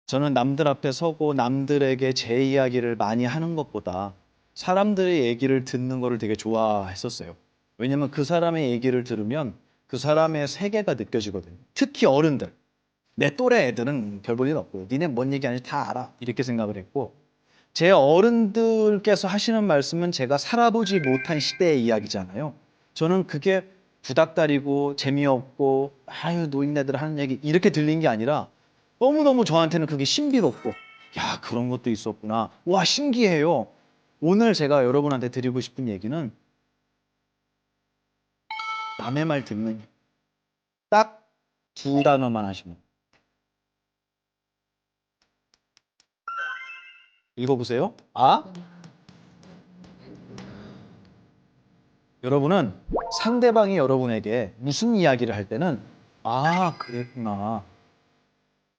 저는 남들 앞에 서고 남들에게 제 이야기를 많이 하는 것보다 사람들의 얘기를 듣는 거를 되게 좋아했었어요. 왜냐면 그 사람의 얘기를 들으면 그 사람의 세계가 느껴지거든요. 특히 어른들. 내 또래 애들은 별 볼 일 없고 니네 뭔 얘기하는지 다 알아. 이렇게 생각을 했고 제 어른들께서 하시는 말씀은 제가 살아보지 못한 시대의 이야기잖아요. 저는 그게 구닥다리고 재미없고 아유 노인네들 하는 얘기 이렇게 들린 게 아니라 너무너무 저한테는 그게 신비롭고 야 그런 것도 있었구나. 와 신기해요. 오늘 제가 여러분한테 드리고 싶은 얘기는 남의 말 듣는 딱 두 단어만 하시면 읽어보세요. 아? 여러분은 상대방이 여러분에게 무슨 이야기를 할 때는 아 그랬구나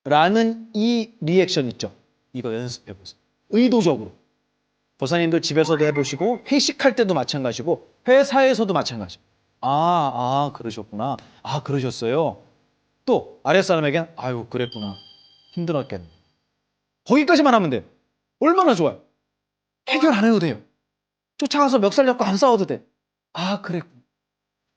라는 이 리액션 있죠. 이거 연습해 보세요. 의도적으로. 보사님들 집에서도 해보시고 회식할 때도 마찬가지고 회사에서도 마찬가지. 그러셨구나. 아 그러셨어요. 또 아랫사람에겐 아유 그랬구나. 힘들었겠네. 거기까지만 하면 돼요. 얼마나 좋아요. 해결 안 해도 돼요. 쫓아가서 멱살 잡고 안 싸워도 돼. 아 그랬구나.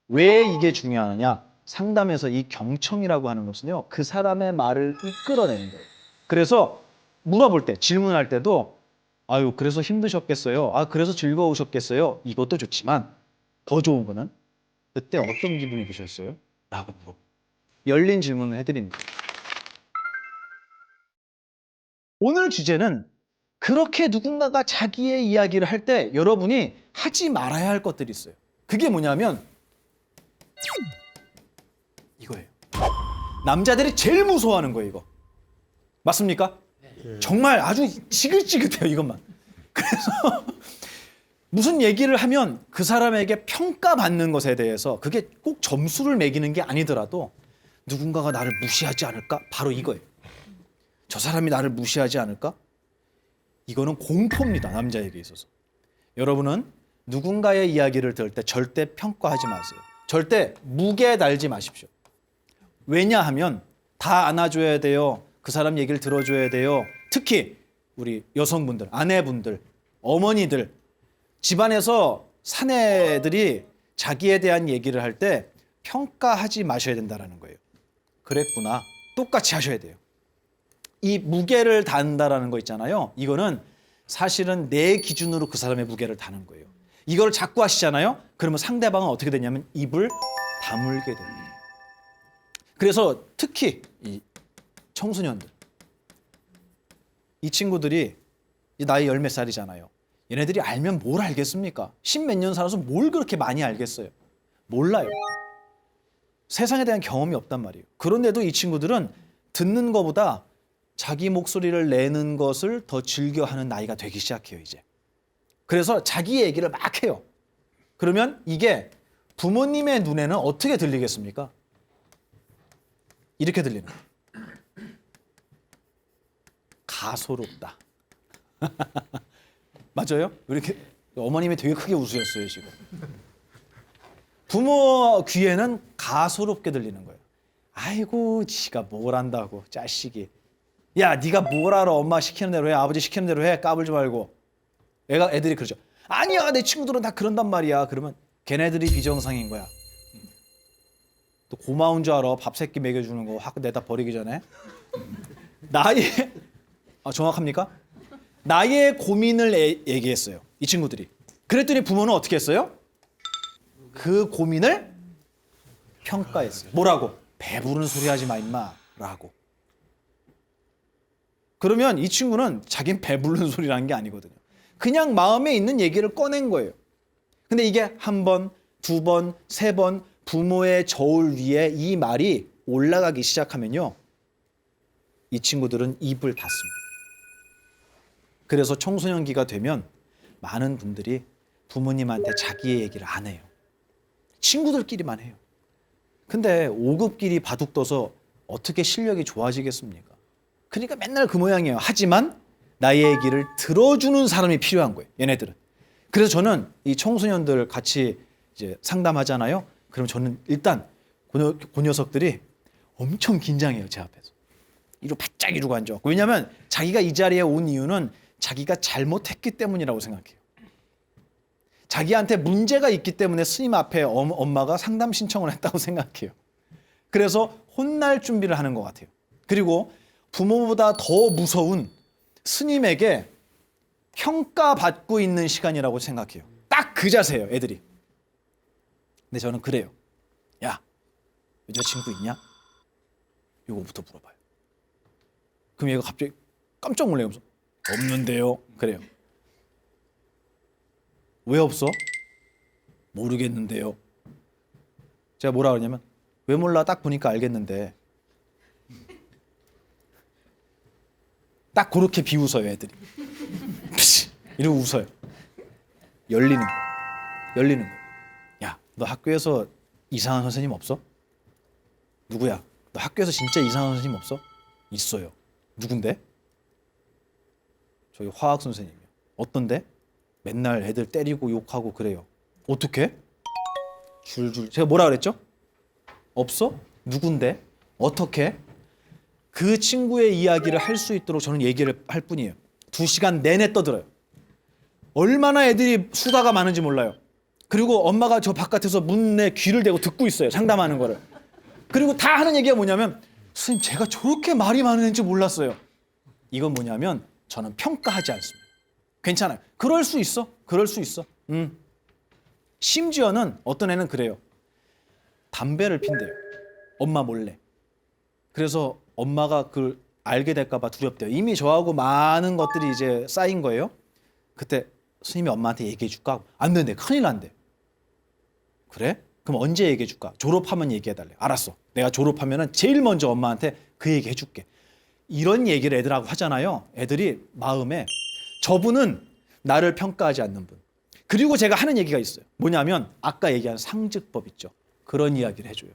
왜 이게 중요하냐? 상담에서 이 경청이라고 하는 것은요, 그 사람의 말을 이끌어내는 거예요. 그래서 물어볼 때, 질문할 때도, 아유, 그래서 힘드셨겠어요? 아, 그래서 즐거우셨겠어요? 이것도 좋지만, 더 좋은 거는, 그때 어떤 기분이 드셨어요? 라고 물어. 열린 질문을 해드리는 거예요. 오늘 주제는 그렇게 누군가가 자기의 이야기를 할 때 여러분이 하지 말아야 할 것들이 있어요. 그게 뭐냐면, 이거예요. 남자들이 제일 무서워하는 거예요, 이거. 맞습니까? 정말 아주 지긋지긋해요, 이것만. 그래서 무슨 얘기를 하면 그 사람에게 평가받는 것에 대해서 그게 꼭 점수를 매기는 게 아니더라도 누군가가 나를 무시하지 않을까? 바로 이거예요. 저 사람이 나를 무시하지 않을까? 이거는 공포입니다, 남자에게 있어서. 여러분은 누군가의 이야기를 들을 때 절대 평가하지 마세요. 절대 무게 달지 마십시오. 왜냐하면 다 안아줘야 돼요. 그 사람 얘기를 들어줘야 돼요. 특히 우리 여성분들, 아내분들, 어머니들, 집안에서 사내들이 자기에 대한 얘기를 할 때 평가하지 마셔야 된다는 거예요. 그랬구나. 똑같이 하셔야 돼요. 이 무게를 단다라는 거 있잖아요. 이거는 사실은 내 기준으로 그 사람의 무게를 다는 거예요. 이걸 자꾸 하시잖아요. 그러면 상대방은 어떻게 되냐면 입을 다물게 됩니다. 그래서 특히 이 청소년들, 이 친구들이 나이 열 몇 살이잖아요. 얘네들이 알면 뭘 알겠습니까? 십몇 년 살아서 뭘 그렇게 많이 알겠어요? 몰라요. 세상에 대한 경험이 없단 말이에요. 그런데도 이 친구들은 듣는 것보다 자기 목소리를 내는 것을 더 즐겨하는 나이가 되기 시작해요, 이제. 그래서 자기 얘기를 막 해요. 그러면 이게 부모님의 눈에는 어떻게 들리겠습니까? 이렇게 들리는 거예요. 가소롭다. 맞아요? 이렇게 어머님이 되게 크게 웃으셨어요, 지금. 부모 귀에는 가소롭게 들리는 거예요. 아이고, 지가 뭘 안다고, 자식이. 야, 네가 뭘 알아? 엄마 시키는 대로 해, 아버지 시키는 대로 해, 까불지 말고. 애들이 그러죠. 아니야, 내 친구들은 다 그런단 말이야. 그러면 걔네들이 비정상인 거야. 또 고마운 줄 알아. 밥 새끼 먹여주는 거 확 내다 버리기 전에. 나의 정확합니까? 나의 고민을 얘기했어요. 이 친구들이. 그랬더니 부모는 어떻게 했어요? 그 고민을 평가했어요. 뭐라고? 배부른 소리 하지 마 임마 라고. 그러면 이 친구는 자긴 배부른 소리라는 게 아니거든요. 그냥 마음에 있는 얘기를 꺼낸 거예요. 근데 이게 한 번, 두 번, 세 번 부모의 저울 위에 이 말이 올라가기 시작하면요. 이 친구들은 입을 닫습니다. 그래서 청소년기가 되면 많은 분들이 부모님한테 자기의 얘기를 안 해요. 친구들끼리만 해요. 근데 5급끼리 바둑 둬서 어떻게 실력이 좋아지겠습니까? 그러니까 맨날 그 모양이에요. 하지만 나의 얘기를 들어주는 사람이 필요한 거예요. 얘네들은. 그래서 저는 이 청소년들 같이 이제 상담하잖아요. 그럼 저는 일단 그 녀석들이 엄청 긴장해요. 제 앞에서. 이러고 바짝 이러고 앉아. 왜냐하면 자기가 이 자리에 온 이유는 자기가 잘못했기 때문이라고 생각해요. 자기한테 문제가 있기 때문에 스님 앞에 엄마가 상담 신청을 했다고 생각해요. 그래서 혼날 준비를 하는 것 같아요. 그리고 부모보다 더 무서운 스님에게 평가받고 있는 시간이라고 생각해요. 딱 그 자세예요, 애들이. 근데 저는 그래요. 야, 여자친구 있냐? 이거부터 물어봐요. 그럼 얘가 갑자기 깜짝 놀래면서 없는데요. 그래요. 왜 없어? 모르겠는데요. 제가 뭐라 그러냐면 왜 몰라? 딱 보니까 알겠는데. 딱 그렇게 비웃어요, 애들이. 이러고 웃어요. 열리는 거. 야, 너 학교에서 이상한 선생님 없어? 누구야? 너 학교에서 진짜 이상한 선생님 없어? 있어요. 누군데? 저희 화학 선생님이요. 어떤데? 맨날 애들 때리고 욕하고 그래요. 어떻게? 줄줄. 제가 뭐라 그랬죠? 없어? 누군데? 어떻게? 그 친구의 이야기를 할 수 있도록 저는 얘기를 할 뿐이에요. 2시간 내내 떠들어요. 얼마나 애들이 수다가 많은지 몰라요. 그리고 엄마가 저 바깥에서 문에 귀를 대고 듣고 있어요. 상담하는 거를. 그리고 다 하는 얘기가 뭐냐면 선생님 제가 저렇게 말이 많은 애인지 몰랐어요. 이건 뭐냐면 저는 평가하지 않습니다. 괜찮아요. 그럴 수 있어. 그럴 수 있어. 심지어는 어떤 애는 그래요. 담배를 핀대요. 엄마 몰래. 그래서 엄마가 그걸 알게 될까 봐 두렵대요. 이미 저하고 많은 것들이 이제 쌓인 거예요. 그때 스님이 엄마한테 얘기해 줄까? 안 된대. 큰일 난대. 그래? 그럼 언제 얘기해 줄까? 졸업하면 얘기해 달래. 알았어. 내가 졸업하면은 제일 먼저 엄마한테 그 얘기 해줄게. 이런 얘기를 애들하고 하잖아요. 애들이 마음에 저분은 나를 평가하지 않는 분. 그리고 제가 하는 얘기가 있어요. 뭐냐면 아까 얘기한 상즉법 있죠. 그런 이야기를 해줘요.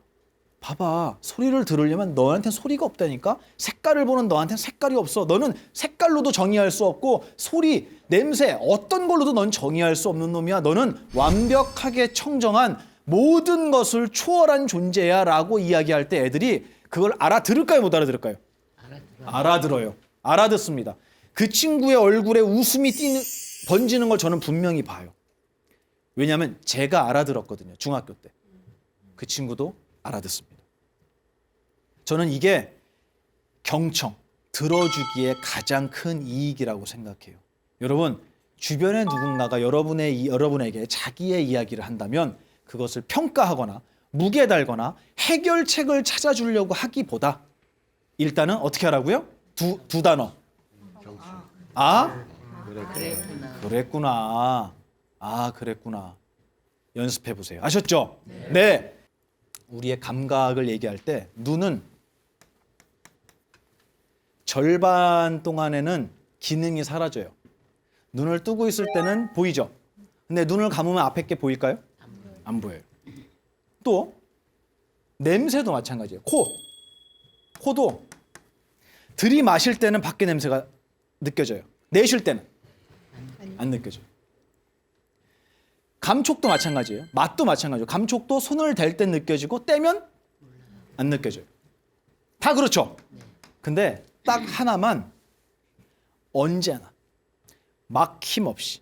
봐봐. 소리를 들으려면 너한테는 소리가 없다니까. 색깔을 보는 너한테는 색깔이 없어. 너는 색깔로도 정의할 수 없고 소리, 냄새 어떤 걸로도 넌 정의할 수 없는 놈이야. 너는 완벽하게 청정한 모든 것을 초월한 존재야 라고 이야기할 때 애들이 그걸 알아들을까요? 못 알아들을까요? 알아들어요. 알아듣습니다. 그 친구의 얼굴에 웃음이 번지는 걸 저는 분명히 봐요. 왜냐하면 제가 알아들었거든요. 중학교 때. 그 친구도 알아듣습니다. 저는 이게 경청, 들어주기에 가장 큰 이익이라고 생각해요. 여러분, 주변에 누군가가 여러분에게 자기의 이야기를 한다면 그것을 평가하거나 무게 달거나 해결책을 찾아주려고 하기보다 일단은 어떻게 하라고요? 두 단어. 아? 그랬구나. 아, 그랬구나. 연습해 보세요. 아셨죠? 네. 우리의 감각을 얘기할 때 눈은 절반 동안에는 기능이 사라져요. 눈을 뜨고 있을 때는 보이죠? 근데 눈을 감으면 앞에 게 보일까요? 안 보여요. 또 냄새도 마찬가지예요. 코도 들이마실 때는 밖에 냄새가 느껴져요. 내쉴 때는 안 느껴져요. 감촉도 마찬가지예요. 맛도 마찬가지예요. 감촉도 손을 댈 때 느껴지고 떼면 안 느껴져요. 다 그렇죠. 근데 딱 하나만 언제나 막힘없이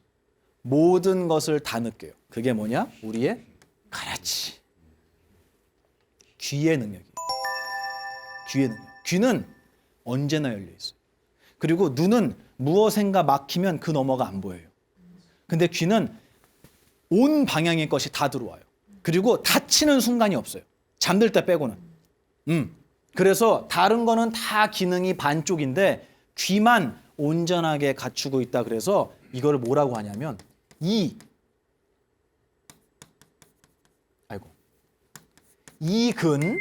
모든 것을 다 느껴요. 그게 뭐냐? 우리의 가라치. 귀의 능력이에요. 귀의 능력. 귀는 언제나 열려 있어요. 그리고 눈은 무엇인가 막히면 그 너머가 안 보여요. 근데 귀는 온 방향의 것이 다 들어와요. 그리고 닫히는 순간이 없어요. 잠들 때 빼고는. 그래서 다른 거는 다 기능이 반쪽인데 귀만 온전하게 갖추고 있다. 그래서 이거를 뭐라고 하냐면 이근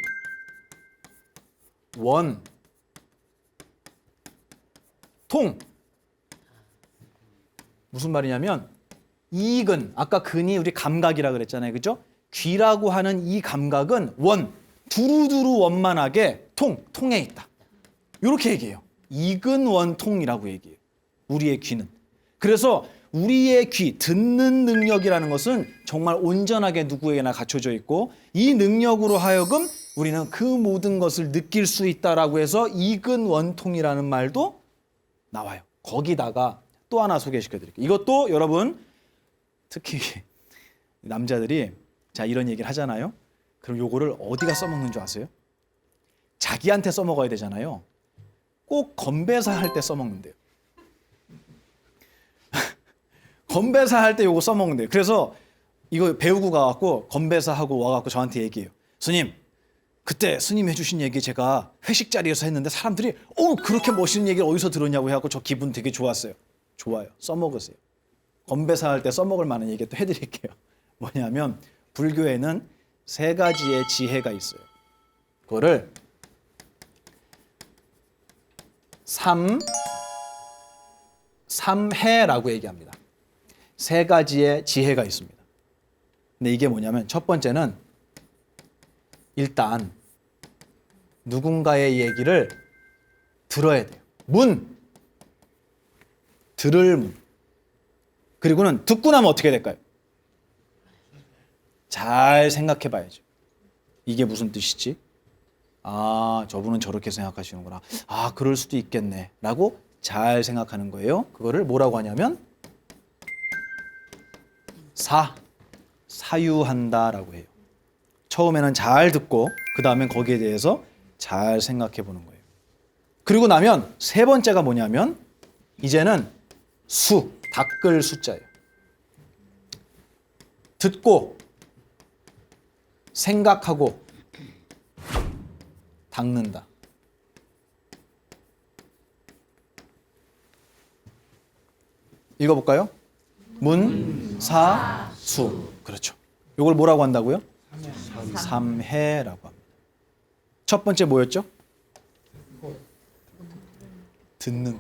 원 통. 무슨 말이냐면 이근, 아까 근이 우리 감각이라 그랬잖아요. 그죠? 귀라고 하는 이 감각은 두루두루 원만하게 통에 있다. 이렇게 얘기해요. 이근원통이라고 얘기해요. 우리의 귀는. 그래서 우리의 귀, 듣는 능력이라는 것은 정말 온전하게 누구에게나 갖춰져 있고 이 능력으로 하여금 우리는 그 모든 것을 느낄 수 있다라고 해서 익은 원통이라는 말도 나와요. 거기다가 또 하나 소개시켜 드릴게요. 이것도 여러분 특히 남자들이 자 이런 얘기를 하잖아요. 그럼 요거를 어디가 써먹는 줄 아세요? 자기한테 써먹어야 되잖아요. 꼭 건배사 할 때 써먹는데요. 건배사 할 때 요거 써먹는데요. 그래서 이거 배우고 가갖고 건배사하고 와갖고 저한테 얘기해요. 스님, 그때 스님 해주신 얘기 제가 회식 자리에서 했는데 사람들이 그렇게 멋있는 얘기를 어디서 들었냐고 해갖고 저 기분 되게 좋았어요. 좋아요. 써먹으세요. 건배사 할 때 써먹을 만한 얘기 또 해드릴게요. 뭐냐면 불교에는 3가지의 지혜가 있어요. 그거를 삼해라고 얘기합니다. 3가지의 지혜가 있습니다. 근데 이게 뭐냐면 첫 번째는 일단 누군가의 얘기를 들어야 돼요. 들을 문. 그리고는 듣고 나면 어떻게 될까요? 잘 생각해 봐야죠. 이게 무슨 뜻이지? 아, 저분은 저렇게 생각하시는구나. 아, 그럴 수도 있겠네. 라고 잘 생각하는 거예요. 그거를 뭐라고 하냐면 사유한다라고 해요. 처음에는 잘 듣고 그 다음엔 거기에 대해서 잘 생각해 보는 거예요. 그리고 나면 3번째가 뭐냐면 이제는 닦을 숫자예요. 듣고 생각하고 닦는다. 읽어볼까요? 문사수. 그렇죠. 이걸 뭐라고 한다고요? 삼해라고 합니다. 첫 번째 뭐였죠? 듣는.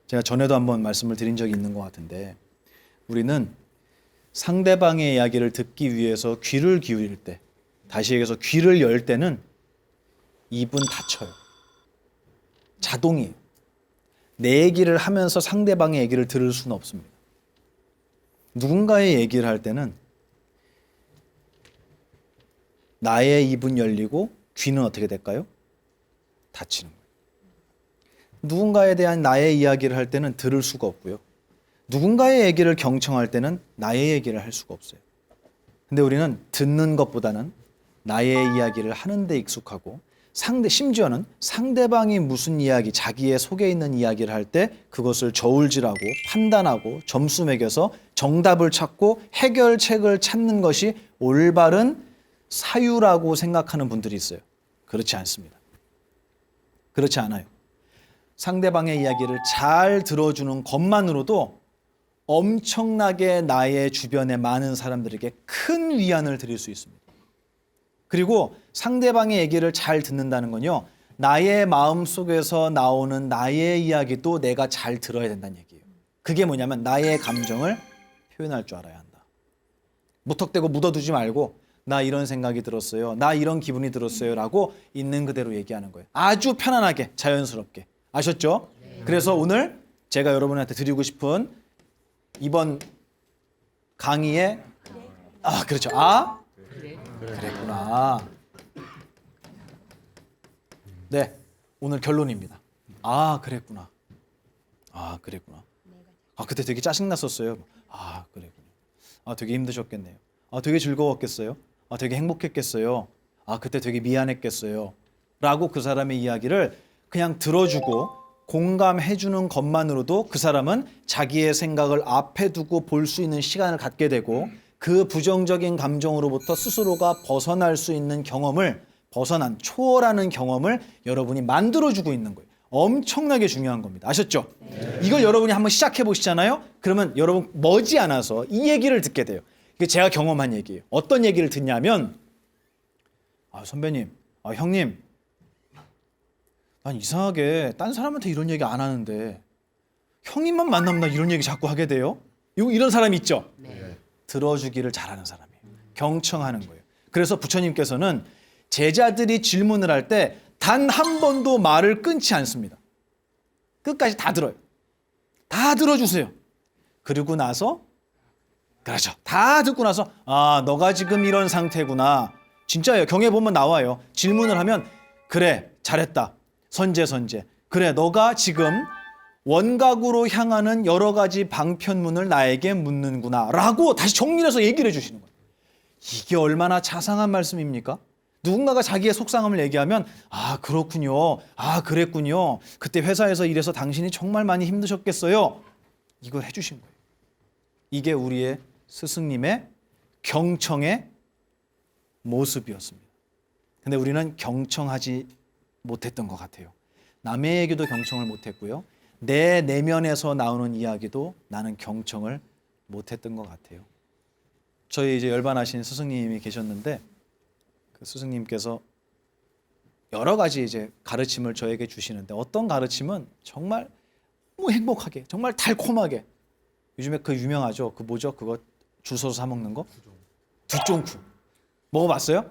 제가 전에도 한번 말씀을 드린 적이 있는 것 같은데 우리는 상대방의 이야기를 듣기 위해서 귀를 기울일 때, 다시 얘기해서 귀를 열 때는 입은 닫혀요. 자동이에요. 내 얘기를 하면서 상대방의 얘기를 들을 수는 없습니다. 누군가의 얘기를 할 때는 나의 입은 열리고 귀는 어떻게 될까요? 닫히는 거예요. 누군가에 대한 나의 이야기를 할 때는 들을 수가 없고요. 누군가의 얘기를 경청할 때는 나의 얘기를 할 수가 없어요. 근데 우리는 듣는 것보다는 나의 이야기를 하는 데 익숙하고 심지어는 상대방이 무슨 이야기, 자기의 속에 있는 이야기를 할 때 그것을 저울질하고 판단하고 점수 매겨서 정답을 찾고 해결책을 찾는 것이 올바른 사유라고 생각하는 분들이 있어요. 그렇지 않습니다. 그렇지 않아요. 상대방의 이야기를 잘 들어주는 것만으로도 엄청나게 나의 주변의 많은 사람들에게 큰 위안을 드릴 수 있습니다. 그리고 상대방의 얘기를 잘 듣는다는 건요, 나의 마음속에서 나오는 나의 이야기도 내가 잘 들어야 된다는 얘기예요. 그게 뭐냐면 나의 감정을 표현할 줄 알아야 한다. 무턱대고 묻어두지 말고 나 이런 생각이 들었어요. 나 이런 기분이 들었어요. 라고 있는 그대로 얘기하는 거예요. 아주 편안하게 자연스럽게. 아셨죠? 네. 그래서 오늘 제가 여러분한테 드리고 싶은 이번 강의의 그렇죠. 그랬구나. 네, 오늘 결론입니다. 그랬구나. 그랬구나. 그때 되게 짜증났었어요. 그랬구나. 되게 힘드셨겠네요. 되게 즐거웠겠어요. 되게 행복했겠어요. 그때 되게 미안했겠어요. 라고 그 사람의 이야기를 그냥 들어주고 공감해주는 것만으로도 그 사람은 자기의 생각을 앞에 두고 볼 수 있는 시간을 갖게 되고 그 부정적인 감정으로부터 스스로가 벗어날 수 있는 경험을, 초월하는 경험을 여러분이 만들어주고 있는 거예요. 엄청나게 중요한 겁니다. 아셨죠? 네. 이걸 여러분이 한번 시작해 보시잖아요. 그러면 여러분 머지않아서 이 얘기를 듣게 돼요. 이게 제가 경험한 얘기예요. 어떤 얘기를 듣냐면 선배님, 형님, 난 이상하게 딴 사람한테 이런 얘기 안 하는데 형님만 만나면 나 이런 얘기 자꾸 하게 돼요. 이런 사람이 있죠? 네. 들어주기를 잘하는 사람이에요. 경청하는 거예요. 그래서 부처님께서는 제자들이 질문을 할 때 단 한 번도 말을 끊지 않습니다. 끝까지 다 들어요. 다 들어주세요. 그리고 나서 그렇죠. 다 듣고 나서 아, 너가 지금 이런 상태구나. 진짜예요. 경에 보면 나와요. 질문을 하면 그래, 잘했다. 선제. 그래, 너가 지금 원각으로 향하는 여러 가지 방편문을 나에게 묻는구나. 라고 다시 정리해서 얘기를 해주시는 거예요. 이게 얼마나 자상한 말씀입니까? 누군가가 자기의 속상함을 얘기하면 아, 그렇군요. 아, 그랬군요. 그때 회사에서 일해서 당신이 정말 많이 힘드셨겠어요. 이걸 해주신 거예요. 이게 우리의 스승님의 경청의 모습이었습니다. 근데 우리는 경청하지 못했던 것 같아요. 남의 얘기도 경청을 못했고요. 내 내면에서 나오는 이야기도 나는 경청을 못했던 것 같아요. 저희 이제 열반하신 스승님이 계셨는데 그 스승님께서 여러 가지 이제 가르침을 저에게 주시는데 어떤 가르침은 정말 너무 행복하게, 정말 달콤하게. 요즘에 그 유명하죠. 그 뭐죠? 그거 줄 서서 사 먹는 거? 두쫑쿠. 먹어봤어요?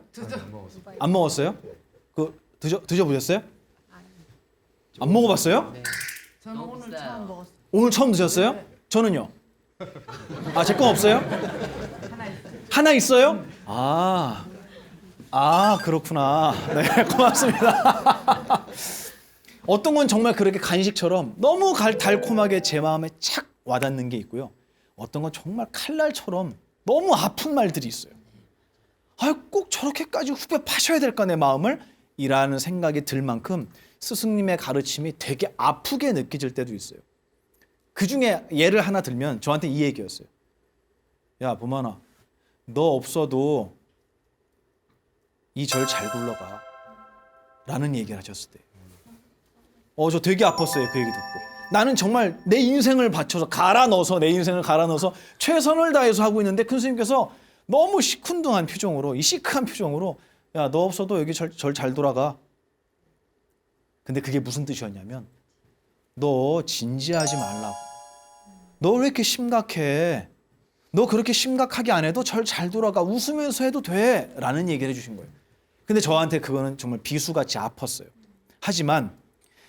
안 먹었어요? 그 드셔보셨어요? 안 먹어봤어요? 네. 저는 오늘 처음 먹었어요. 오늘 처음 드셨어요? 저는요. 아, 제 건 없어요? 하나 있어요. 하나 있어요? 아, 그렇구나. 네, 고맙습니다. 어떤 건 정말 그렇게 간식처럼 너무 달콤하게 제 마음에 착 와닿는 게 있고요. 어떤 건 정말 칼날처럼 너무 아픈 말들이 있어요. 아, 꼭 저렇게까지 후벼 파셔야 될까 내 마음을? 이라는 생각이 들 만큼 스승님의 가르침이 되게 아프게 느껴질 때도 있어요. 그 중에 예를 하나 들면 저한테 이 얘기였어요. 야, 보만아, 너 없어도 이 절 잘 굴러가. 라는 얘기를 하셨을 때. 저 되게 아팠어요. 그 얘기 듣고. 나는 정말 내 인생을 바쳐서 내 인생을 갈아 넣어서 최선을 다해서 하고 있는데 큰 스님께서 너무 시큰둥한 표정으로, 이 시크한 표정으로 야, 너 없어도 여기 절 잘 돌아가. 근데 그게 무슨 뜻이었냐면 너 진지하지 말라고. 너 왜 이렇게 심각해? 너 그렇게 심각하게 안 해도 절 잘 돌아가. 웃으면서 해도 돼. 라는 얘기를 해주신 거예요. 근데 저한테 그거는 정말 비수같이 아팠어요. 하지만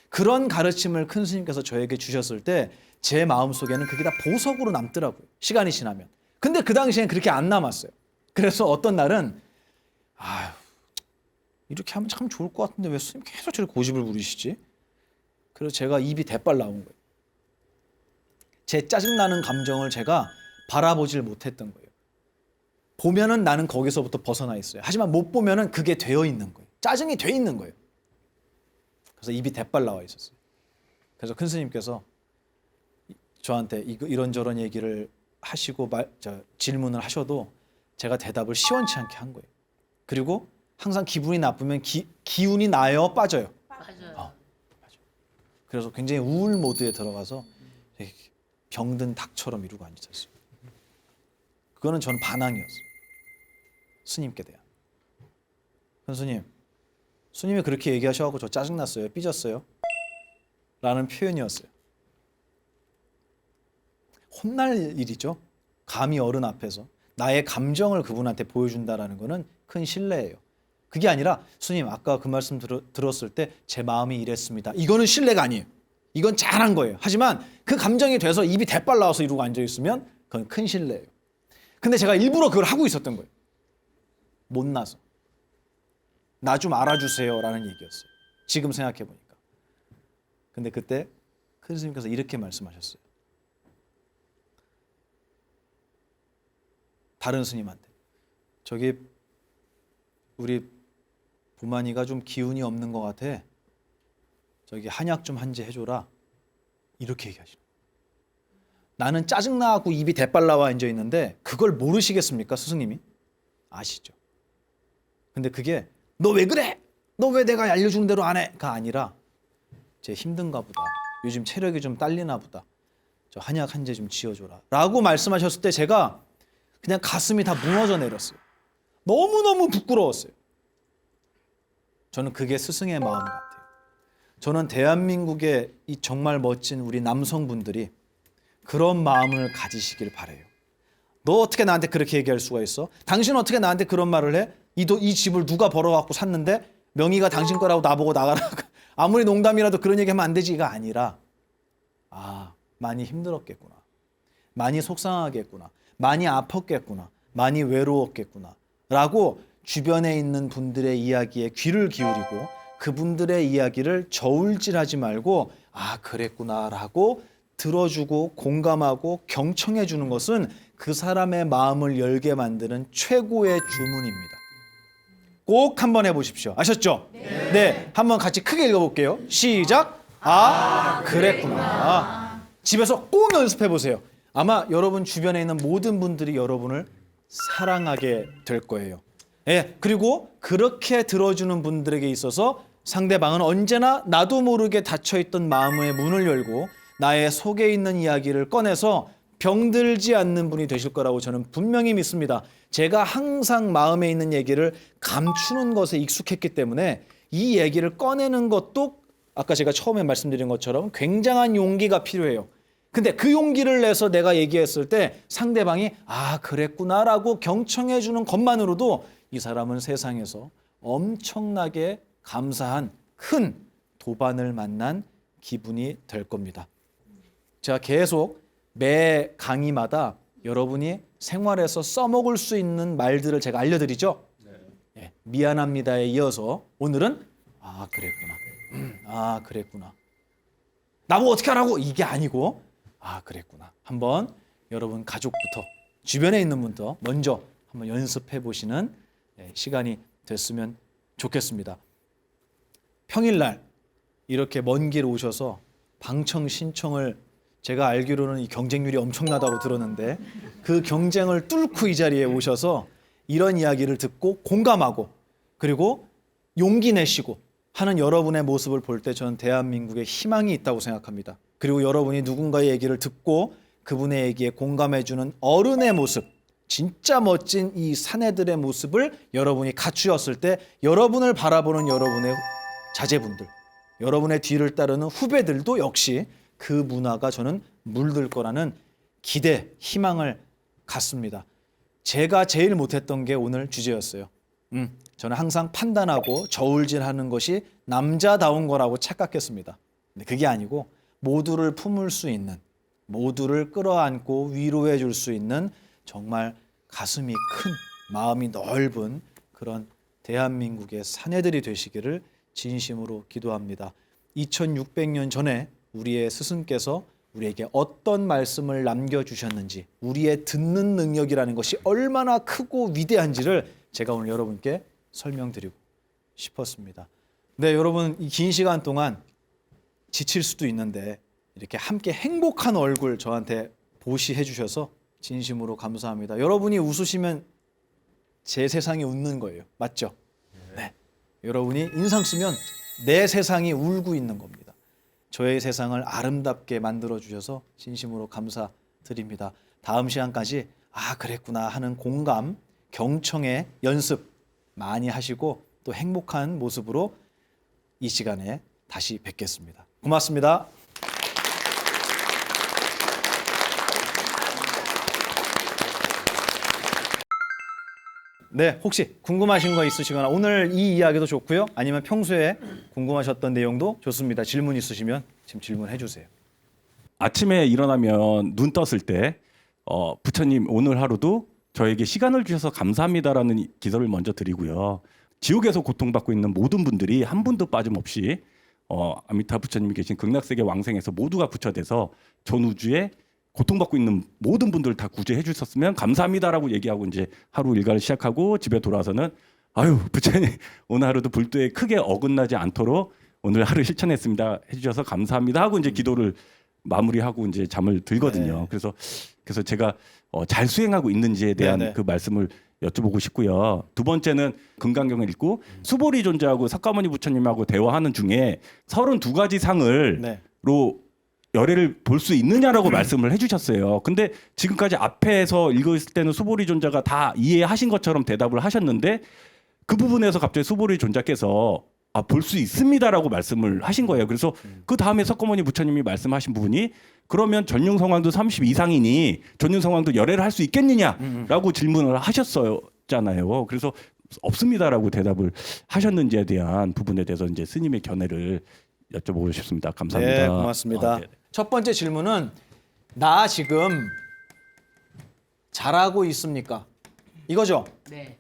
그런 가르침을 큰 스님께서 저에게 주셨을 때 제 마음속에는 그게 다 보석으로 남더라고요. 시간이 지나면. 근데 그 당시엔 그렇게 안 남았어요. 그래서 어떤 날은 아휴, 이렇게 하면 참 좋을 것 같은데 왜 스님 계속 저렇게 고집을 부리시지? 그래서 제가 입이 대빨 나온 거예요. 제 짜증나는 감정을 제가 바라보질 못했던 거예요. 보면은 나는 거기서부터 벗어나 있어요. 하지만 못 보면은 그게 되어 있는 거예요. 짜증이 돼 있는 거예요. 그래서 입이 대빨 나와 있었어요. 그래서 큰 스님께서 저한테 이런저런 얘기를 하시고 질문을 하셔도 제가 대답을 시원치 않게 한 거예요. 그리고 항상 기분이 나쁘면 기운이 나요, 빠져요? 맞아요. 그래서 굉장히 우울 모드에 들어가서 병든 닭처럼 이러고 앉았어요. 그거는 저는 반항이었어요. 스님께 대한. 스님이 그렇게 얘기하셔서 저 짜증났어요. 삐졌어요. 라는 표현이었어요. 혼날 일이죠. 감히 어른 앞에서 나의 감정을 그분한테 보여준다라는 거는 큰 신뢰예요. 그게 아니라 스님 아까 그 말씀 들었을 때 제 마음이 이랬습니다. 이거는 신뢰가 아니에요. 이건 잘한 거예요. 하지만 그 감정이 돼서 입이 대빨 나와서 이러고 앉아있으면 그건 큰 신뢰예요. 근데 제가 일부러 그걸 하고 있었던 거예요. 못나서. 나 좀 알아주세요 라는 얘기였어요. 지금 생각해보니까. 근데 그때 큰 스님께서 이렇게 말씀하셨어요. 다른 스님한테. 저기 우리 보만이가 좀 기운이 없는 것 같아. 저기 한약 좀 한 제 해줘라. 이렇게 얘기하시는 거예요. 나는 짜증나고 입이 대빨 나와 앉아 있는데 그걸 모르시겠습니까? 스승님이? 아시죠? 근데 그게 너 왜 그래? 너 왜 내가 알려주는 대로 안 해? 가 아니라 쟤 힘든가 보다. 요즘 체력이 좀 딸리나 보다. 저 한약 한 제 좀 지어줘라. 라고 말씀하셨을 때 제가 그냥 가슴이 다 무너져 내렸어요. 너무너무 부끄러웠어요. 저는 그게 스승의 마음 같아요. 저는 대한민국의 이 정말 멋진 우리 남성분들이 그런 마음을 가지시길 바라요. 너 어떻게 나한테 그렇게 얘기할 수가 있어? 당신 어떻게 나한테 그런 말을 해? 이 집을 누가 벌어갖고 샀는데 명의가 당신 거라고 나보고 나가라. 아무리 농담이라도 그런 얘기하면 안 되지가 아니라 많이 힘들었겠구나. 많이 속상하겠구나. 많이 아팠겠구나, 많이 외로웠겠구나 라고 주변에 있는 분들의 이야기에 귀를 기울이고 그분들의 이야기를 저울질하지 말고 아 그랬구나 라고 들어주고 공감하고 경청해 주는 것은 그 사람의 마음을 열게 만드는 최고의 주문입니다. 꼭 한번 해보십시오. 아셨죠? 네. 한번 같이 크게 읽어볼게요. 시작. 아, 그랬구나. 집에서 꼭 연습해 보세요. 아마 여러분 주변에 있는 모든 분들이 여러분을 사랑하게 될 거예요. 예. 그리고 그렇게 들어주는 분들에게 있어서 상대방은 언제나 나도 모르게 닫혀있던 마음의 문을 열고 나의 속에 있는 이야기를 꺼내서 병들지 않는 분이 되실 거라고 저는 분명히 믿습니다. 제가 항상 마음에 있는 얘기를 감추는 것에 익숙했기 때문에 이 얘기를 꺼내는 것도 아까 제가 처음에 말씀드린 것처럼 굉장한 용기가 필요해요. 근데 그 용기를 내서 내가 얘기했을 때 상대방이 아 그랬구나라고 경청해 주는 것만으로도 이 사람은 세상에서 엄청나게 감사한 큰 도반을 만난 기분이 될 겁니다. 제가 계속 매 강의마다 여러분이 생활에서 써먹을 수 있는 말들을 제가 알려드리죠. 예, 미안합니다에 이어서 오늘은 아 그랬구나. 아 그랬구나. 나보고 어떻게 하라고 이게 아니고 아 그랬구나. 한번 여러분 가족부터 주변에 있는 분부터 먼저 한번 연습해 보시는 시간이 됐으면 좋겠습니다. 평일날 이렇게 먼 길 오셔서 방청 신청을 제가 알기로는 이 경쟁률이 엄청나다고 들었는데 그 경쟁을 뚫고 이 자리에 오셔서 이런 이야기를 듣고 공감하고 그리고 용기 내시고 하는 여러분의 모습을 볼 때 저는 대한민국에 희망이 있다고 생각합니다. 그리고 여러분이 누군가의 얘기를 듣고 그분의 얘기에 공감해주는 어른의 모습, 진짜 멋진 이 사내들의 모습을 여러분이 갖추었을 때 여러분을 바라보는 여러분의 자제분들, 여러분의 뒤를 따르는 후배들도 역시 그 문화가 저는 물들 거라는 기대, 희망을 갖습니다. 제가 제일 못했던 게 오늘 주제였어요. 저는 항상 판단하고 저울질하는 것이 남자다운 거라고 착각했습니다. 근데 그게 아니고 모두를 품을 수 있는, 모두를 끌어안고 위로해 줄 수 있는 정말 가슴이 큰, 마음이 넓은 그런 대한민국의 사내들이 되시기를 진심으로 기도합니다. 2600년 전에 우리의 스승께서 우리에게 어떤 말씀을 남겨주셨는지 우리의 듣는 능력이라는 것이 얼마나 크고 위대한지를 제가 오늘 여러분께 설명드리고 싶었습니다. 네, 여러분 이 긴 시간 동안 지칠 수도 있는데 이렇게 함께 행복한 얼굴 저한테 보시해 주셔서 진심으로 감사합니다. 여러분이 웃으시면 제 세상이 웃는 거예요. 맞죠? 네. 여러분이 인상 쓰면 내 세상이 울고 있는 겁니다. 저의 세상을 아름답게 만들어 주셔서 진심으로 감사드립니다. 다음 시간까지 아 그랬구나 하는 공감, 경청의 연습 많이 하시고 또 행복한 모습으로 이 시간에 다시 뵙겠습니다. 고맙습니다. 네, 혹시 궁금하신 거 있으시거나 오늘 이 이야기도 좋고요. 아니면 평소에 궁금하셨던 내용도 좋습니다. 질문 있으시면 지금 질문해 주세요. 아침에 일어나면 눈 떴을 때 부처님 오늘 하루도 저에게 시간을 주셔서 감사합니다라는 기도를 먼저 드리고요. 지옥에서 고통받고 있는 모든 분들이 한 분도 빠짐없이 아미타 부처님이 계신 극락세계 왕생에서 모두가 부처돼서 전 우주에 고통받고 있는 모든 분들 다 구제해 주셨으면 감사합니다라고 얘기하고 이제 하루 일과를 시작하고 집에 돌아와서는 아유 부처님 오늘 하루도 불도에 크게 어긋나지 않도록 오늘 하루 실천했습니다 해주셔서 감사합니다 하고 이제 기도를 마무리하고 이제 잠을 들거든요. 네. 그래서 제가 잘 수행하고 있는지에 대한 네네. 그 말씀을 여쭤보고 싶고요. 두 번째는 금강경을 읽고 수보리 존재하고 석가모니 부처님하고 대화하는 중에 32가지 상을 네. 로 열애를 볼 수 있느냐라고 말씀을 해주셨어요. 근데 지금까지 앞에서 읽었을 때는 수보리 존자가 다 이해하신 것처럼 대답을 하셨는데 그 부분에서 갑자기 수보리 존자께서 볼 수 있습니다라고 말씀을 하신 거예요. 그래서 그 다음에 석가모니 부처님이 말씀하신 부분이 그러면 전륜성왕도 30 이상이니 전륜성왕도 열애를 할 수 있겠느냐라고 질문을 하셨었잖아요. 그래서 없습니다라고 대답을 하셨는지에 대한 부분에 대해서 이제 스님의 견해를 여쭤보고 싶습니다. 감사합니다. 네, 고맙습니다. 첫 번째 질문은 나 지금 잘하고 있습니까? 이거죠. 네.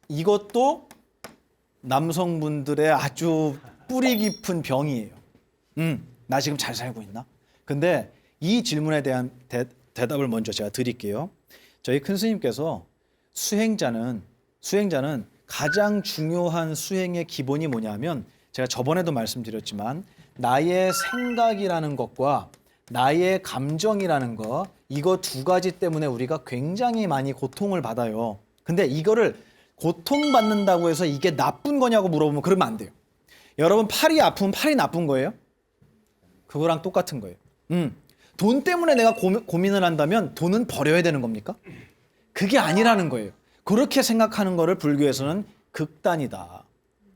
이것도 남성분들의 아주 뿌리 깊은 병이에요. 나 지금 잘 살고 있나? 근데 이 질문에 대한 대답을 먼저 제가 드릴게요. 저희 큰 스님께서 수행자는 가장 중요한 수행의 기본이 뭐냐면 제가 저번에도 말씀드렸지만 나의 생각이라는 것과 나의 감정이라는 거 이거 두 가지 때문에 우리가 굉장히 많이 고통을 받아요. 근데 이거를 고통받는다고 해서 이게 나쁜 거냐고 물어보면 그러면 안 돼요. 여러분 팔이 아프면 팔이 나쁜 거예요? 그거랑 똑같은 거예요. 돈 때문에 내가 고민을 한다면 돈은 버려야 되는 겁니까? 그게 아니라는 거예요. 그렇게 생각하는 거를 불교에서는 극단이다.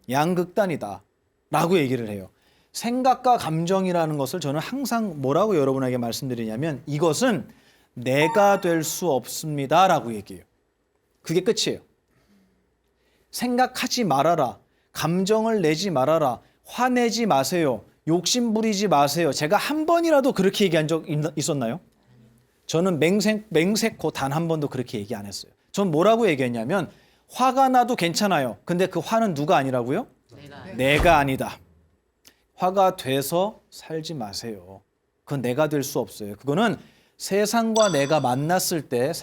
양극단이다. 라고 얘기를 해요. 생각과 감정이라는 것을 저는 항상 뭐라고 여러분에게 말씀드리냐면 이것은 내가 될 수 없습니다. 라고 얘기해요. 그게 끝이에요. 생각하지 말아라. 감정을 내지 말아라. 화내지 마세요. 욕심 부리지 마세요. 제가 한 번이라도 그렇게 얘기한 적 있었나요? 저는 맹세코 단 한 번도 그렇게 얘기 안 했어요. 전 뭐라고 얘기했냐면 화가 나도 괜찮아요. 근데 그 화는 누가 아니라고요? 내가 아니다. 화가 돼서 살지 마세요. 그건 내가 될 수 없어요. 그거는 세상과 내가 만났을 때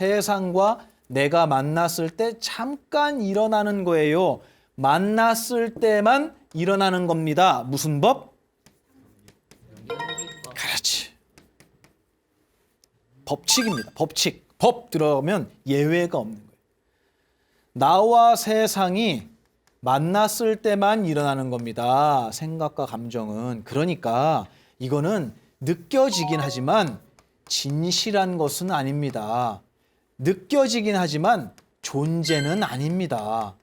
잠깐 일어나는 거예요. 만났을 때만 일어나는 겁니다. 무슨 법? 그렇지. 법칙입니다. 법칙. 법 들어가면 예외가 없는 거예요. 나와 세상이 만났을 때만 일어나는 겁니다. 생각과 감정은. 그러니까 이거는 느껴지긴 하지만 진실한 것은 아닙니다. 느껴지긴 하지만 존재는 아닙니다.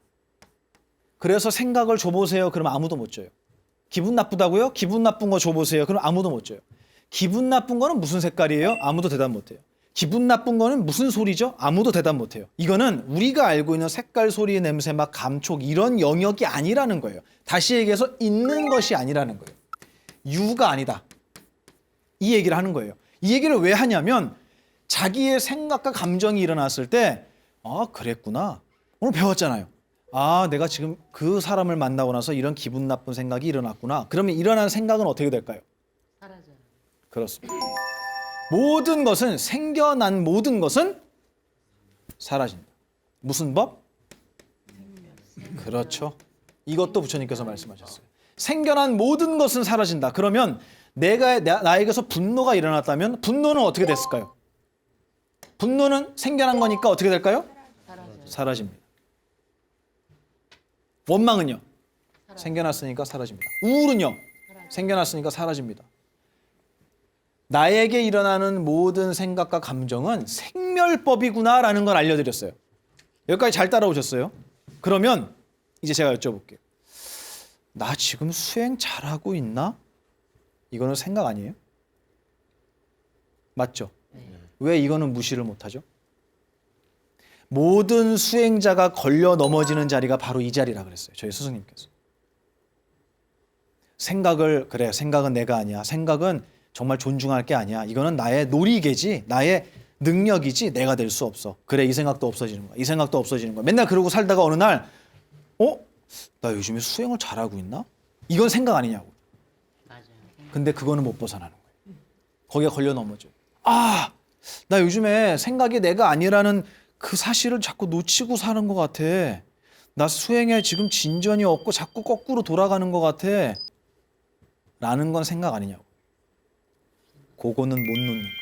그래서 생각을 줘보세요. 그러면 아무도 못 줘요. 기분 나쁘다고요? 기분 나쁜 거 줘보세요. 그럼 아무도 못 줘요. 기분 나쁜 거는 무슨 색깔이에요? 아무도 대답 못 해요. 기분 나쁜 거는 무슨 소리죠? 아무도 대답 못 해요. 이거는 우리가 알고 있는 색깔, 소리, 냄새, 막 감촉 이런 영역이 아니라는 거예요. 다시 얘기해서 있는 것이 아니라는 거예요. 유가 아니다. 이 얘기를 하는 거예요. 이 얘기를 왜 하냐면 자기의 생각과 감정이 일어났을 때 아, 그랬구나. 오늘 배웠잖아요. 아, 내가 지금 그 사람을 만나고 나서 이런 기분 나쁜 생각이 일어났구나. 그러면 일어난 생각은 어떻게 될까요? 사라져요. 그렇습니다. 모든 것은 생겨난 모든 것은 사라진다. 무슨 법? 그렇죠. 이것도 부처님께서 말씀하셨어요. 생겨난 모든 것은 사라진다. 그러면 나에게서 분노가 일어났다면 분노는 어떻게 됐을까요? 분노는 생겨난 거니까 어떻게 될까요? 사라집니다. 원망은요? 생겨났으니까 사라집니다. 우울은요? 생겨났으니까 사라집니다. 나에게 일어나는 모든 생각과 감정은 생멸법이구나라는 걸 알려드렸어요. 여기까지 잘 따라오셨어요? 그러면 이제 제가 여쭤볼게요. 나 지금 수행 잘하고 있나? 이거는 생각 아니에요? 맞죠? 왜 이거는 무시를 못하죠? 모든 수행자가 걸려 넘어지는 자리가 바로 이 자리라 그랬어요. 저희 스승님께서. 생각은 내가 아니야. 생각은 정말 존중할 게 아니야. 이거는 나의 놀이개지, 나의 능력이지 내가 될 수 없어. 그래, 이 생각도 없어지는 거야. 이 생각도 없어지는 거야. 맨날 그러고 살다가 어느 날 나 요즘에 수행을 잘하고 있나? 이건 생각 아니냐고. 맞아요. 근데 그거는 못 벗어나는 거예요. 거기에 걸려 넘어져요. 아, 나 요즘에 생각이 내가 아니라는 그 사실을 자꾸 놓치고 사는 것 같아. 나 수행에 지금 진전이 없고 자꾸 거꾸로 돌아가는 것 같아. 라는 건 생각 아니냐고. 그거는 못 놓는 거예요.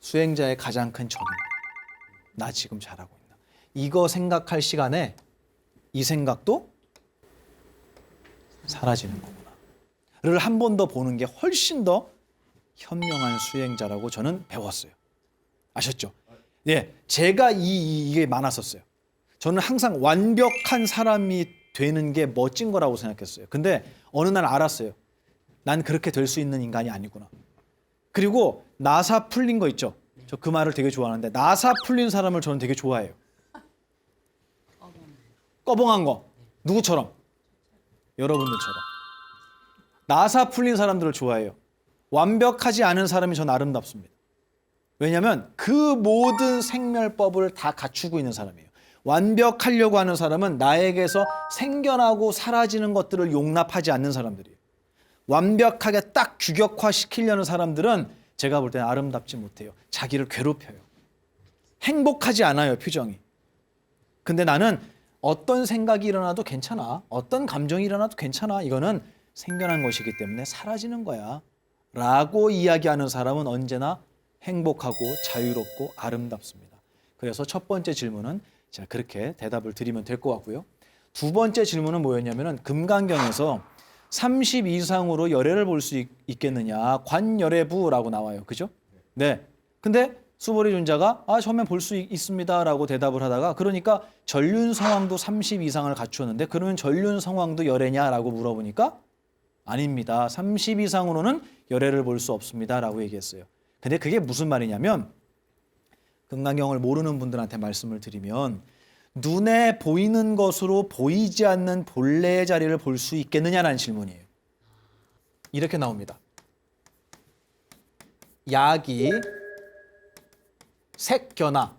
수행자의 가장 큰 적인 거예요. 나 지금 잘하고 있나. 이거 생각할 시간에 이 생각도 사라지는 거구나. 를 한 번 더 보는 게 훨씬 더 현명한 수행자라고 저는 배웠어요. 아셨죠? 예, 제가 이게 많았었어요. 저는 항상 완벽한 사람이 되는 게 멋진 거라고 생각했어요. 근데 어느 날 알았어요. 난 그렇게 될 수 있는 인간이 아니구나. 그리고 나사 풀린 거 있죠? 저 그 말을 되게 좋아하는데 나사 풀린 사람을 저는 되게 좋아해요. 꺼벙한 거. 누구처럼? 여러분들처럼. 나사 풀린 사람들을 좋아해요. 완벽하지 않은 사람이 전 아름답습니다. 왜냐하면 그 모든 생멸법을 다 갖추고 있는 사람이에요. 완벽하려고 하는 사람은 나에게서 생겨나고 사라지는 것들을 용납하지 않는 사람들이에요. 완벽하게 딱 규격화시키려는 사람들은 제가 볼 때는 아름답지 못해요. 자기를 괴롭혀요. 행복하지 않아요, 표정이. 근데 나는 어떤 생각이 일어나도 괜찮아. 어떤 감정이 일어나도 괜찮아. 이거는 생겨난 것이기 때문에 사라지는 거야. 라고 이야기하는 사람은 언제나 행복하고 자유롭고 아름답습니다. 그래서 첫 번째 질문은 제가 그렇게 대답을 드리면 될 것 같고요. 두 번째 질문은 뭐였냐면은 금강경에서 30 이상으로 열애를 볼 수 있겠느냐. 관열애부라고 나와요. 그죠? 네. 근데 수보리 존자가 처음엔 볼 수 있습니다라고 대답을 하다가 그러니까 전륜성왕도 30 이상을 갖추었는데 그러면 전륜성왕도 열애냐라고 물어보니까 아닙니다. 30 이상으로는 열애를 볼 수 없습니다라고 얘기했어요. 근데 그게 무슨 말이냐면 금강경을 모르는 분들한테 말씀을 드리면 눈에 보이는 것으로 보이지 않는 본래의 자리를 볼 수 있겠느냐라는 질문이에요. 이렇게 나옵니다. 야기 색견화.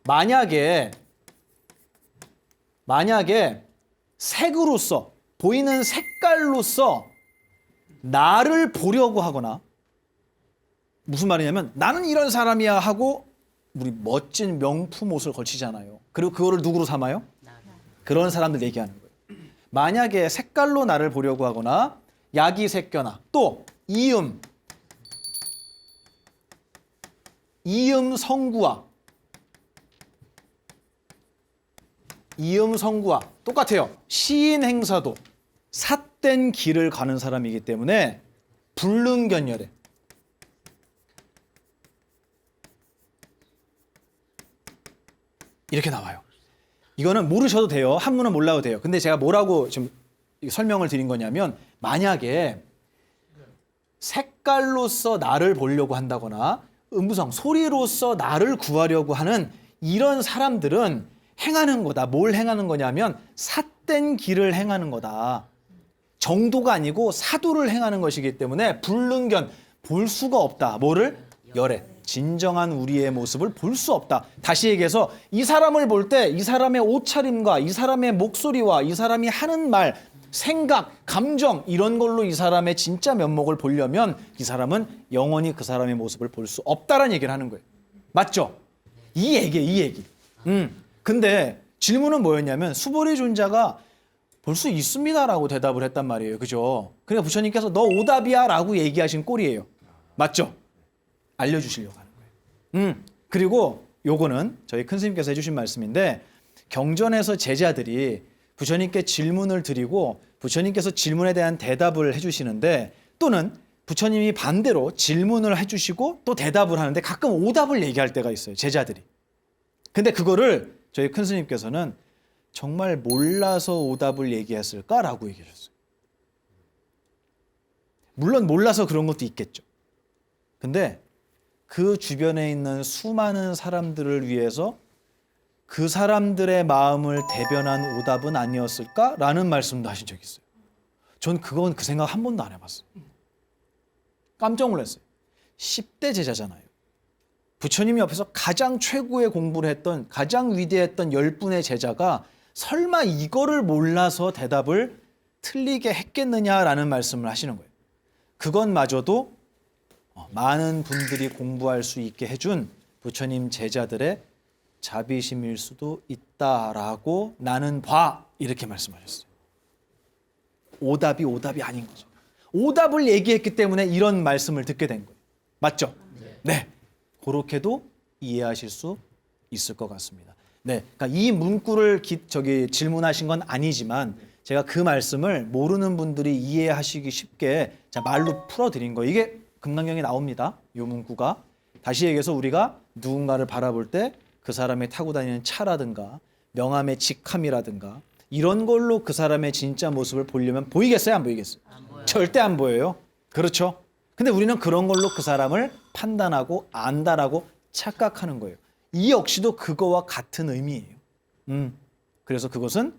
만약에 색으로서 보이는 색깔로서 나를 보려고 하거나 무슨 말이냐면 나는 이런 사람이야 하고 우리 멋진 명품 옷을 걸치잖아요. 그리고 그거를 누구로 삼아요? 그런 사람들 얘기하는 거예요. 만약에 색깔로 나를 보려고 하거나 야기색견화 또 이음성구화 똑같아요. 시인행사도 삿된 길을 가는 사람이기 때문에 불능견열애 이렇게 나와요. 이거는 모르셔도 돼요. 한문은 몰라도 돼요. 근데 제가 뭐라고 지금 설명을 드린 거냐면 만약에 색깔로서 나를 보려고 한다거나 음성, 소리로서 나를 구하려고 하는 이런 사람들은 행하는 거다. 뭘 행하는 거냐면 삿된 길을 행하는 거다. 정도가 아니고 사도를 행하는 것이기 때문에 불능견, 볼 수가 없다. 뭐를? 열애. 진정한 우리의 모습을 볼 수 없다. 다시 얘기해서 이 사람을 볼 때 이 사람의 옷차림과 이 사람의 목소리와 이 사람이 하는 말, 생각, 감정 이런 걸로 이 사람의 진짜 면목을 보려면 이 사람은 영원히 그 사람의 모습을 볼 수 없다라는 얘기를 하는 거예요. 맞죠? 이 얘기. 근데 질문은 뭐였냐면 수보리 존자가 볼 수 있습니다라고 대답을 했단 말이에요. 그죠? 그러니까 부처님께서 너 오답이야 라고 얘기하신 꼴이에요. 맞죠? 알려주시려고 하는 거예요. 그리고 요거는 저희 큰 스님께서 해주신 말씀인데 경전에서 제자들이 부처님께 질문을 드리고 부처님께서 질문에 대한 대답을 해주시는데 또는 부처님이 반대로 질문을 해주시고 또 대답을 하는데 가끔 오답을 얘기할 때가 있어요. 제자들이. 근데 그거를 저희 큰 스님께서는 정말 몰라서 오답을 얘기했을까라고 얘기하셨어요. 물론 몰라서 그런 것도 있겠죠. 근데 그 주변에 있는 수많은 사람들을 위해서 그 사람들의 마음을 대변한 오답은 아니었을까라는 말씀도 하신 적이 있어요. 전 그건 그 생각 한 번도 안 해봤어요. 깜짝 놀랐어요. 10대 제자잖아요. 부처님 옆에서 가장 최고의 공부를 했던 가장 위대했던 10분의 제자가 설마 이거를 몰라서 대답을 틀리게 했겠느냐라는 말씀을 하시는 거예요. 그것마저도 많은 분들이 공부할 수 있게 해준 부처님 제자들의 자비심일 수도 있다라고 나는 봐 이렇게 말씀하셨어요. 오답이 아닌 거죠. 오답을 얘기했기 때문에 이런 말씀을 듣게 된 거예요. 맞죠? 네. 그렇게도 이해하실 수 있을 것 같습니다. 네. 그러니까 이 문구를 질문하신 건 아니지만 제가 그 말씀을 모르는 분들이 이해하시기 쉽게 말로 풀어드린 거예요. 이게 금강경에 나옵니다. 이 문구가. 다시 얘기해서 우리가 누군가를 바라볼 때 그 사람이 타고 다니는 차라든가 명함의 직함이라든가 이런 걸로 그 사람의 진짜 모습을 보려면 보이겠어요? 안 보이겠어요? 절대 안 보여요. 그렇죠? 근데 우리는 그런 걸로 그 사람을 판단하고 안다라고 착각하는 거예요. 이 역시도 그거와 같은 의미예요. 그래서 그것은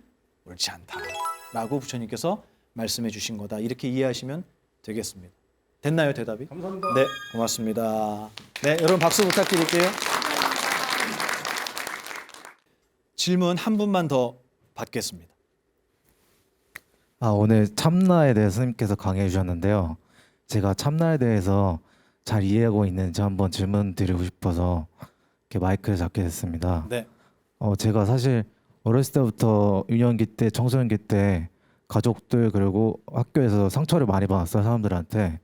옳지 않다라고 부처님께서 말씀해 주신 거다. 이렇게 이해하시면 되겠습니다. 됐나요, 대답이? 감사합니다. 네, 고맙습니다. 네, 여러분 박수 부탁드릴게요. 질문 한 분만 더 받겠습니다. 오늘 참나에 대해서 스님께서 강의해 주셨는데요. 제가 참나에 대해서 잘 이해하고 있는지 한번 질문 드리고 싶어서 이렇게 마이크를 잡게 됐습니다. 네, 제가 사실 어렸을 때부터 유년기 때, 청소년기 때 가족들 그리고 학교에서 상처를 많이 받았어요, 사람들한테.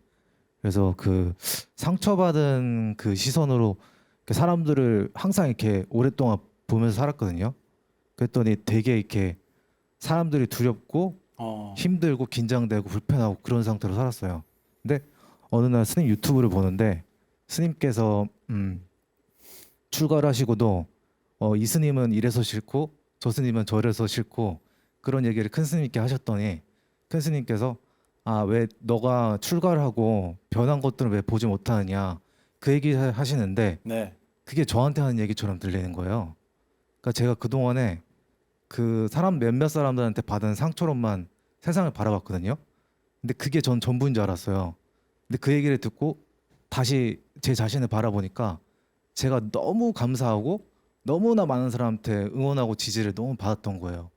그래서 그 상처받은 그 시선으로 이렇게 사람들을 항상 이렇게 오랫동안 보면서 살았거든요. 그랬더니 되게 이렇게 사람들이 두렵고 힘들고 긴장되고 불편하고 그런 상태로 살았어요. 근데 어느 날 스님 유튜브를 보는데 스님께서 출가를 하시고도 이 스님은 이래서 싫고 저 스님은 저래서 싫고 그런 얘기를 큰 스님께 하셨더니 큰 스님께서 왜 너가 출가를 하고 변한 것들을 왜 보지 못하느냐 그 얘기 하시는데 네, 그게 저한테 하는 얘기처럼 들리는 거예요. 그러니까 제가 그동안에 그 사람 몇몇 사람들한테 받은 상처로만 세상을 바라봤거든요. 근데 그게 전 전부인 줄 알았어요. 근데 그 얘기를 듣고 다시 제 자신을 바라보니까 제가 너무 감사하고 너무나 많은 사람한테 응원하고 지지를 너무 받았던 거예요.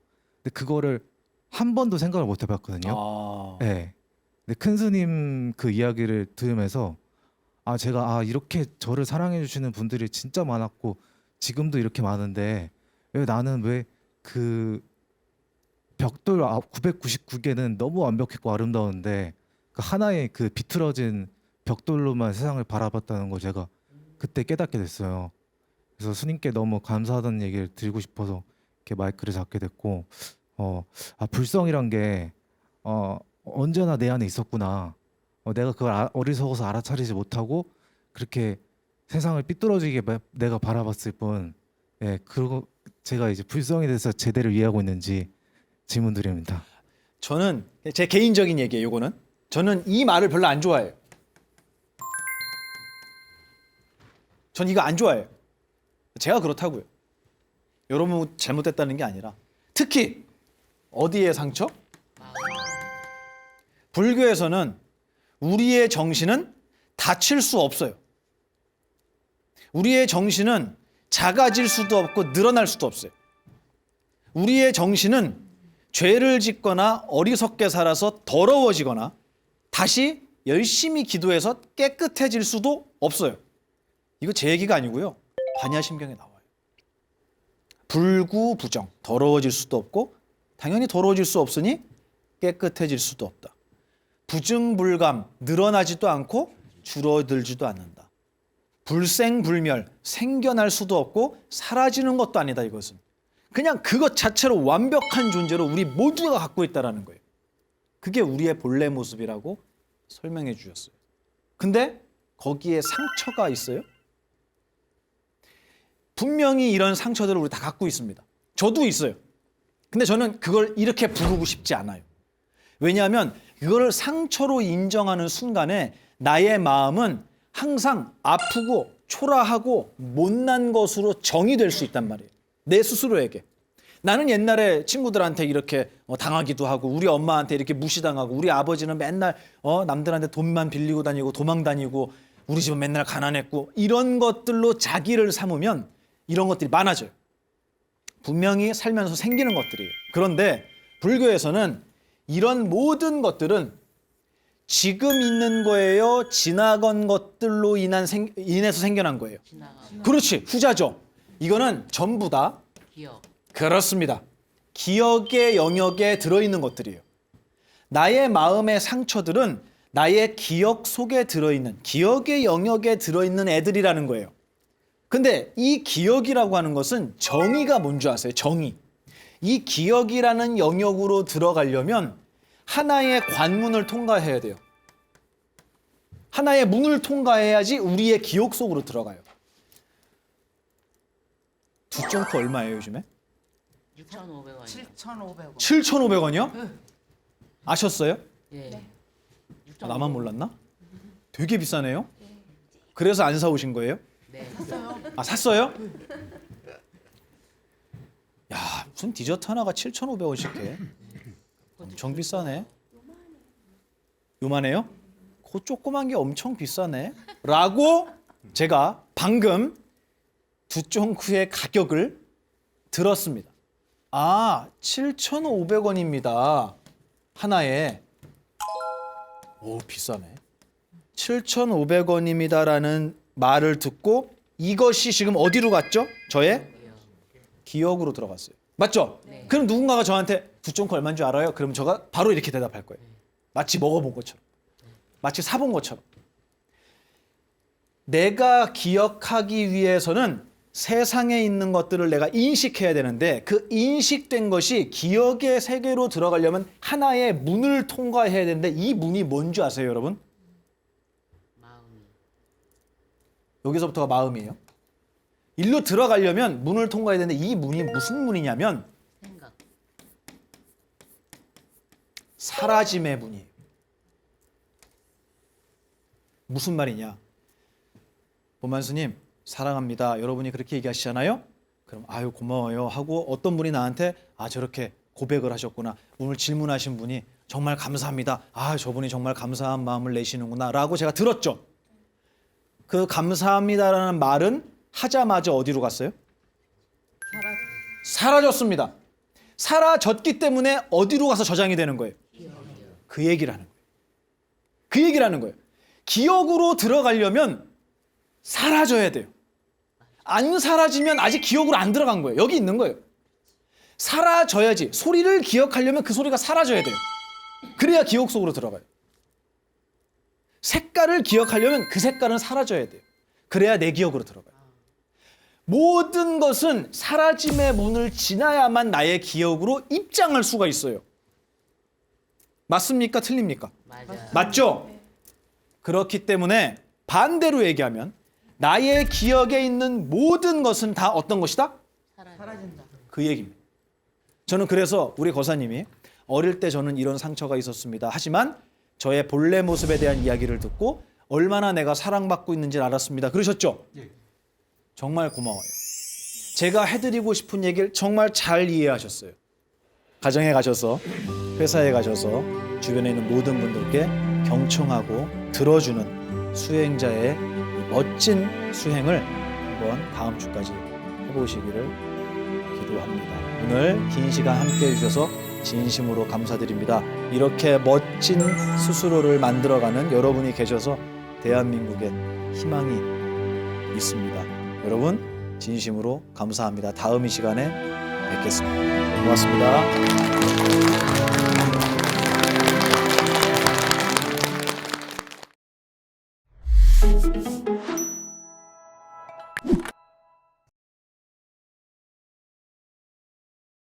근데 그거를 한 번도 생각을 못 해봤거든요. 네. 근데 큰 스님 그 이야기를 들으면서 제가 이렇게 저를 사랑해 주시는 분들이 진짜 많았고 지금도 이렇게 많은데 왜 나는 왜 그 벽돌 999개는 너무 완벽했고 아름다운데 그 하나의 그 비틀어진 벽돌로만 세상을 바라봤다는 걸 제가 그때 깨닫게 됐어요. 그래서 스님께 너무 감사하다는 얘기를 드리고 싶어서 이렇게 마이크를 잡게 됐고 불성이란 게 언제나 내 안에 있었구나. 내가 그걸 어리석어서 알아차리지 못하고 그렇게 세상을 삐뚤어지게 내가 바라봤을 뿐, 그리고 제가 이제 불성에 대해서 제대로 이해하고 있는지 질문 드립니다. 저는 제 개인적인 얘기예요. 요거는 저는 이 말을 별로 안 좋아해요. 전 이거 안 좋아해요. 제가 그렇다고요. 여러분 잘못됐다는 게 아니라 특히 어디에 상처? 불교에서는 우리의 정신은 다칠 수 없어요. 우리의 정신은 작아질 수도 없고 늘어날 수도 없어요. 우리의 정신은 죄를 짓거나 어리석게 살아서 더러워지거나 다시 열심히 기도해서 깨끗해질 수도 없어요. 이거 제 얘기가 아니고요. 반야심경에 나와요. 불구부정, 더러워질 수도 없고 당연히 더러워질 수 없으니 깨끗해질 수도 없다. 부증불감, 늘어나지도 않고 줄어들지도 않는다. 불생불멸, 생겨날 수도 없고 사라지는 것도 아니다 이것은. 그냥 그것 자체로 완벽한 존재로 우리 모두가 갖고 있다는 거예요. 그게 우리의 본래 모습이라고 설명해 주셨어요. 근데 거기에 상처가 있어요? 분명히 이런 상처들을 우리 다 갖고 있습니다. 저도 있어요. 근데 저는 그걸 이렇게 부르고 싶지 않아요. 왜냐하면 그거를 상처로 인정하는 순간에 나의 마음은 항상 아프고 초라하고 못난 것으로 정의될 수 있단 말이에요. 내 스스로에게. 나는 옛날에 친구들한테 이렇게 당하기도 하고 우리 엄마한테 이렇게 무시당하고 우리 아버지는 맨날 남들한테 돈만 빌리고 다니고 도망 다니고 우리 집은 맨날 가난했고 이런 것들로 자기를 삼으면 이런 것들이 많아져요. 분명히 살면서 생기는 것들이에요. 그런데 불교에서는 이런 모든 것들은 지금 있는 거예요? 지나간 것들로 인해서 생겨난 거예요? 그렇지, 후자죠. 이거는 전부 다 기억. 그렇습니다. 기억의 영역에 들어있는 것들이에요. 나의 마음의 상처들은 나의 기억 속에 들어있는 기억의 영역에 들어있는 애들이라는 거예요. 근데 이 기억이라고 하는 것은 정의가 뭔지 아세요? 정의. 이 기억이라는 영역으로 들어가려면 하나의 관문을 통과해야 돼요. 하나의 문을 통과해야지 우리의 기억 속으로 들어가요. 두 점프 얼마예요 요즘에? 6,500원이요. 7,500원. 7,500원이요? 아셨어요? 예. 나만 몰랐나? 되게 비싸네요. 그래서 안 사오신 거예요? 네. 샀어요? 야, 무슨 디저트 하나가 7,500원씩 해. 엄청 비싸네. 요만해요? 그 조그만 게 엄청 비싸네 라고 제가 방금 두쫑쿠의 가격을 들었습니다. 아, 7,500원입니다. 하나에. 오, 비싸네. 7,500원입니다라는 말을 듣고 이것이 지금 어디로 갔죠? 저의 기억으로 들어갔어요. 맞죠? 네. 그럼 누군가가 저한테 두쫑쿠 얼마인 줄 알아요? 그럼 제가 바로 이렇게 대답할 거예요. 마치 먹어본 것처럼. 마치 사본 것처럼. 내가 기억하기 위해서는 세상에 있는 것들을 내가 인식해야 되는데 그 인식된 것이 기억의 세계로 들어가려면 하나의 문을 통과해야 되는데 이 문이 뭔지 아세요, 여러분? 마음이. 여기서부터가 마음이에요. 일로 들어가려면 문을 통과해야 되는데 이 문이 무슨 문이냐면 생각. 사라짐의 문이에요. 무슨 말이냐? 보만스님 사랑합니다. 여러분이 그렇게 얘기하시잖아요. 그럼 아유 고마워요 하고 어떤 분이 나한테 아 저렇게 고백을 하셨구나. 오늘 질문하신 분이 정말 감사합니다. 아 저분이 정말 감사한 마음을 내시는구나 라고 제가 들었죠. 그 감사합니다라는 말은 하자마자 어디로 갔어요? 사라졌습니다. 사라졌기 때문에 어디로 가서 저장이 되는 거예요? 그 얘기를 하는 거예요. 그 얘기를 하는 거예요. 기억으로 들어가려면 사라져야 돼요. 안 사라지면 아직 기억으로 안 들어간 거예요. 여기 있는 거예요. 사라져야지. 소리를 기억하려면 그 소리가 사라져야 돼요. 그래야 기억 속으로 들어가요. 색깔을 기억하려면 그 색깔은 사라져야 돼요. 그래야 내 기억으로 들어가요. 모든 것은 사라짐의 문을 지나야만 나의 기억으로 입장할 수가 있어요. 맞습니까? 틀립니까? 맞아요. 맞죠? 그렇기 때문에 반대로 얘기하면 나의 기억에 있는 모든 것은 다 어떤 것이다? 사라진다. 그 얘기입니다. 저는 그래서 우리 거사님이 어릴 때 저는 이런 상처가 있었습니다. 하지만 저의 본래 모습에 대한 이야기를 듣고 얼마나 내가 사랑받고 있는지를 알았습니다. 그러셨죠? 정말 고마워요. 제가 해드리고 싶은 얘기를 정말 잘 이해하셨어요. 가정에 가셔서 회사에 가셔서 주변에 있는 모든 분들께 경청하고 들어주는 수행자의 멋진 수행을 한번 다음 주까지 해보시기를 기도합니다. 오늘 긴 시간 함께 해주셔서 진심으로 감사드립니다. 이렇게 멋진 스스로를 만들어가는 여러분이 계셔서 대한민국엔 희망이 있습니다. 여러분 진심으로 감사합니다. 다음 이 시간에 뵙겠습니다. 고맙습니다.